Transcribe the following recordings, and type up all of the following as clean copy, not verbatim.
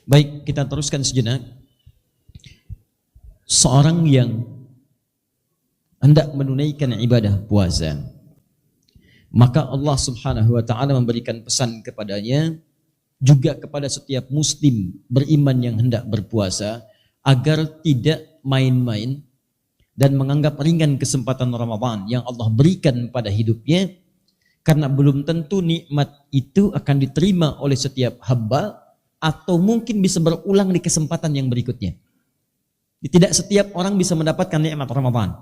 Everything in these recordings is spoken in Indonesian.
Baik, kita teruskan sejenak. Seorang yang hendak menunaikan ibadah puasa, maka Allah Subhanahu wa taala memberikan pesan kepadanya, juga kepada setiap muslim beriman yang hendak berpuasa, agar tidak main-main dan menganggap ringan kesempatan Ramadan yang Allah berikan pada hidupnya, karena belum tentu nikmat itu akan diterima oleh setiap hamba, atau mungkin bisa berulang di kesempatan yang berikutnya. Tidak setiap orang bisa mendapatkan nikmat Ramadan,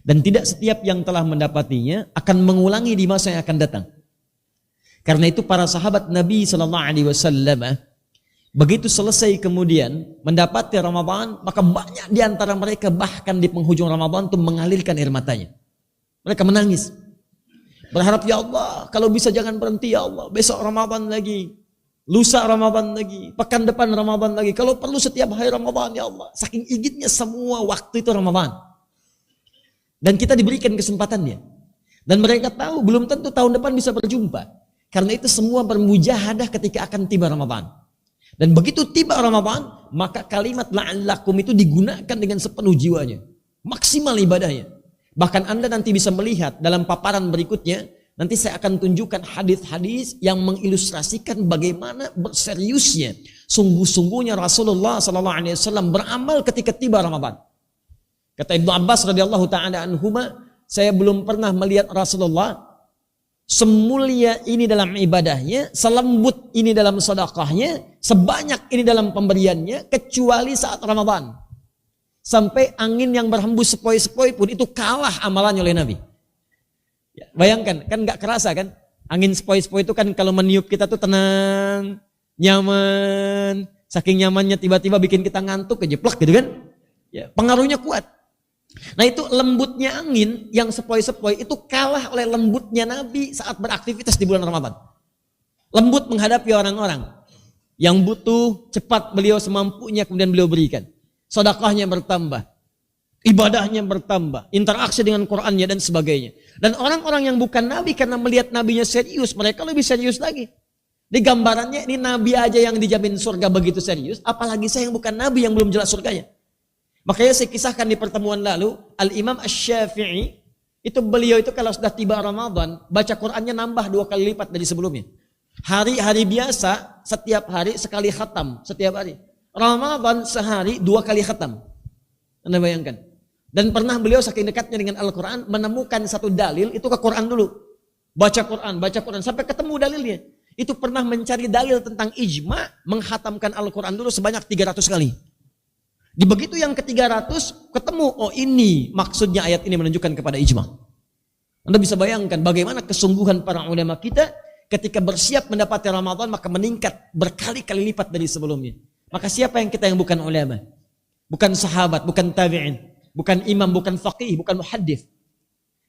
dan tidak setiap yang telah mendapatinya akan mengulangi di masa yang akan datang. Karena itu para sahabat Nabi SAW, begitu selesai kemudian mendapati Ramadan, maka banyak di antara mereka bahkan di penghujung Ramadan itu mengalirkan air matanya. Mereka menangis, berharap, ya Allah, kalau bisa jangan berhenti ya Allah, besok Ramadan lagi, lusa Ramadan lagi, pekan depan Ramadan lagi, kalau perlu setiap hari Ramadan ya Allah. Saking inginnya semua waktu itu Ramadan. Dan kita diberikan kesempatannya. Dan mereka tahu belum tentu tahun depan bisa berjumpa. Karena itu semua bermujahadah ketika akan tiba Ramadan. Dan begitu tiba Ramadan, maka kalimat la'allakum itu digunakan dengan sepenuh jiwanya. Maksimal ibadahnya. Bahkan Anda nanti bisa melihat dalam paparan berikutnya, nanti saya akan tunjukkan hadis-hadis yang mengilustrasikan bagaimana berseriusnya, sungguh-sungguhnya Rasulullah SAW beramal ketika tiba Ramadan. Kata Ibnu Abbas radhiyallahu taala anhuma, saya belum pernah melihat Rasulullah semulia ini dalam ibadahnya, selembut ini dalam sedekahnya, sebanyak ini dalam pemberiannya, kecuali saat Ramadan. Sampai angin yang berhembus sepoi-sepoi pun itu kalah amalannya oleh Nabi. Ya, bayangkan, kan gak kerasa kan? Angin sepoi-sepoi itu kan kalau meniup kita tuh tenang, nyaman. Saking nyamannya tiba-tiba bikin kita ngantuk, kejeplak gitu kan? Ya, pengaruhnya kuat. Nah itu lembutnya angin yang sepoi-sepoi itu kalah oleh lembutnya Nabi saat beraktivitas di bulan Ramadan. Lembut menghadapi orang-orang yang butuh, cepat beliau semampunya kemudian beliau berikan. Sedekahnya bertambah, ibadahnya bertambah, interaksi dengan Qur'annya dan sebagainya. Dan orang-orang yang bukan Nabi karena melihat Nabinya serius, mereka lebih serius lagi. Di gambarannya ini Nabi aja yang dijamin surga begitu serius, apalagi saya yang bukan Nabi yang belum jelas surganya. Makanya saya kisahkan di pertemuan lalu, Al-Imam Asy-Syafi'i, itu beliau itu kalau sudah tiba Ramadan, baca Qur'annya nambah 2 kali lipat dari sebelumnya. Hari-hari biasa, setiap hari sekali khatam, setiap hari. Ramadan sehari 2 kali khatam. Anda bayangkan. Dan pernah beliau saking dekatnya dengan Al-Quran, menemukan satu dalil, itu ke Quran dulu. Baca Quran, sampai ketemu dalilnya. Itu pernah mencari dalil tentang ijma, menghatamkan Al-Quran dulu sebanyak 300 kali. Di begitu yang ke-300, ketemu, oh ini maksudnya ayat ini menunjukkan kepada ijma. Anda bisa bayangkan bagaimana kesungguhan para ulama kita ketika bersiap mendapati Ramadan, maka meningkat berkali-kali lipat dari sebelumnya. Maka siapa yang kita yang bukan ulama? Bukan sahabat, bukan tabi'in, bukan imam, bukan faqih, bukan muhaddits.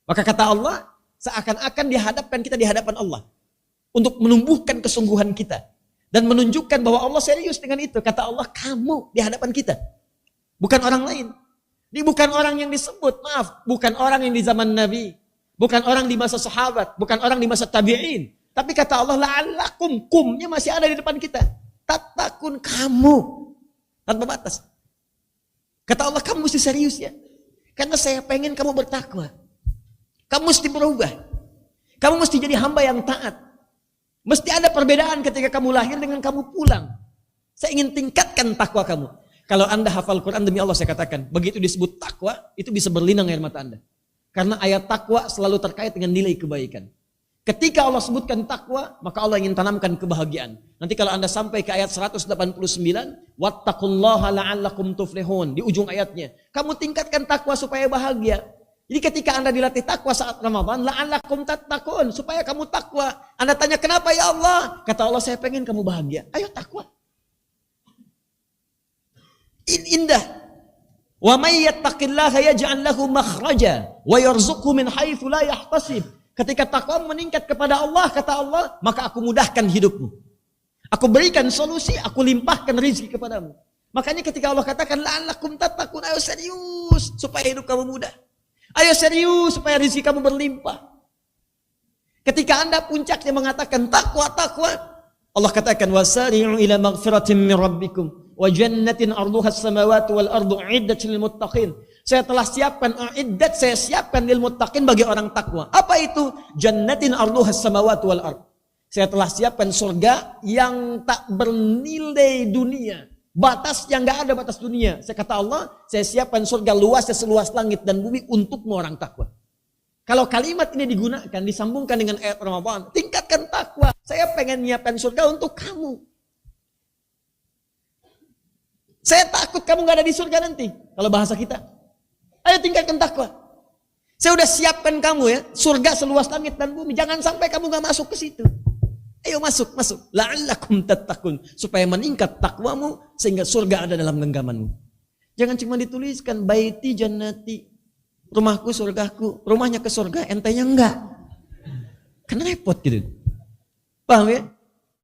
Maka kata Allah, seakan-akan dihadapkan kita di hadapan Allah untuk menumbuhkan kesungguhan kita dan menunjukkan bahwa Allah serius dengan itu. Kata Allah, kamu di hadapan kita, bukan orang lain. Ini bukan orang yang disebut, maaf, bukan orang yang di zaman Nabi, bukan orang di masa sahabat, bukan orang di masa tabi'in. Tapi kata Allah, la'allakum, kumnya masih ada di depan kita. Tatakun, kamu, tanpa batas. Kata Allah, kamu mesti serius ya. Karena saya pengen kamu bertakwa. Kamu mesti berubah. Kamu mesti jadi hamba yang taat. Mesti ada perbedaan ketika kamu lahir dengan kamu pulang. Saya ingin tingkatkan takwa kamu. Kalau Anda hafal Quran, demi Allah saya katakan, begitu disebut takwa, itu bisa berlinang air mata Anda. Karena ayat takwa selalu terkait dengan nilai kebaikan. Ketika Allah sebutkan takwa, maka Allah ingin tanamkan kebahagiaan. Nanti kalau Anda sampai ke ayat 189, wattaqullaha la'allakum tuflihun, di ujung ayatnya, kamu tingkatkan takwa supaya bahagia. Jadi ketika Anda dilatih takwa saat Ramadan, la'allakum tattaqun, supaya kamu takwa. Anda tanya, kenapa ya Allah? Kata Allah, saya pengen kamu bahagia. Ayo takwa. Indah. Wa may yattaqillaha yaj'al lahu makhraja wa yarzuqhu min haitsu la yahtasib. Ketika takwa meningkat kepada Allah, kata Allah, maka aku mudahkan hidupmu. Aku berikan solusi, aku limpahkan rezeki kepadamu. Makanya ketika Allah katakan, la'allakum tattaqun, ayo serius supaya hidup kamu mudah. Ayo serius supaya rezeki kamu berlimpah. Ketika Anda puncaknya mengatakan takwa, Allah katakan wasari'u ila maghfiratin min rabbikum wa jannatin 'arduha as-samawati wal ardu 'iddat lil muttaqin. Saya telah siapkan saya siapkan lil muttaqin bagi orang takwa. Apa itu? Jannatin 'arduha as-samawati wal ard. Saya telah siapkan surga yang tak bernilai dunia. Batas yang enggak ada batas dunia. Saya kata Allah, saya siapkan surga luasnya seluas langit dan bumi untukmu orang takwa. Kalau kalimat ini digunakan, disambungkan dengan ayat Ramadan, tingkatkan takwa. Saya pengen nyiapkan surga untuk kamu. Saya takut kamu gak ada di surga nanti. Kalau bahasa kita. Ayo tingkatkan takwa. Saya udah siapkan kamu ya, surga seluas langit dan bumi. Jangan sampai kamu gak masuk ke situ. Ayo masuk. La'allakum tattaqun. Supaya meningkat takwamu, sehingga surga ada dalam genggamanmu. Jangan cuma dituliskan, baiti jannati. Rumahku surgaku, rumahnya ke surga, entenya enggak. Kan repot gitu. Paham ya?